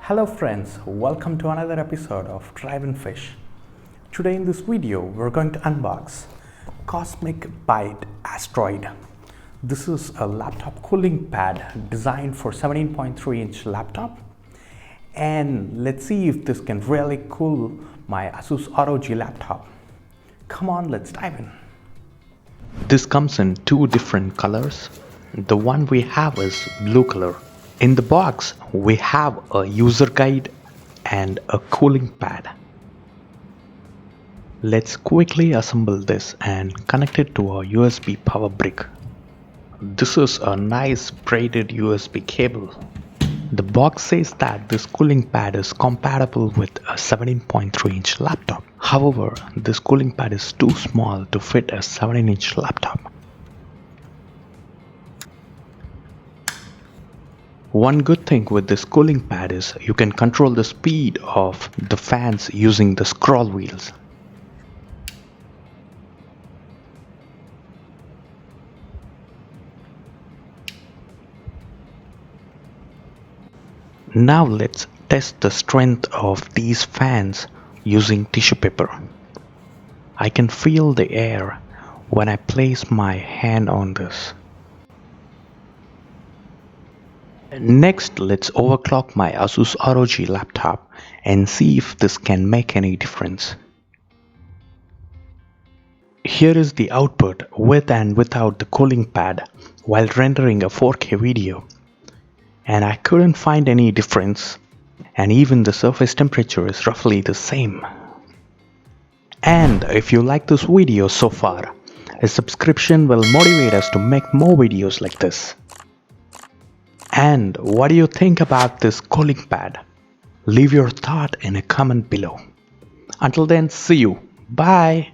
Hello friends, welcome to another episode of Drive and Fish. Today in this video, we're going to unbox Cosmic Byte Asteroid. This is a laptop cooling pad designed for 17.3-inch laptop. And let's see if this can really cool my Asus ROG laptop. Come on, let's dive in. This comes in two different colors. The one we have is blue color. In the box, we have a user guide and a cooling pad. Let's quickly assemble this and connect it to a USB power brick. This is a nice braided USB cable. The box says that this cooling pad is compatible with a 17.3-inch laptop. However, this cooling pad is too small to fit a 17-inch laptop. One good thing with this cooling pad is you can control the speed of the fans using the scroll wheels. Now let's test the strength of these fans using tissue paper. I can feel the air when I place my hand on this. Next, let's overclock my Asus ROG laptop and see if this can make any difference. Here is the output with and without the cooling pad while rendering a 4K video. And I couldn't find any difference, and even the surface temperature is roughly the same. And if you like this video so far, a subscription will motivate us to make more videos like this. And what do you think about this cooling pad? Leave your thought in a comment below. Until then, see you. Bye.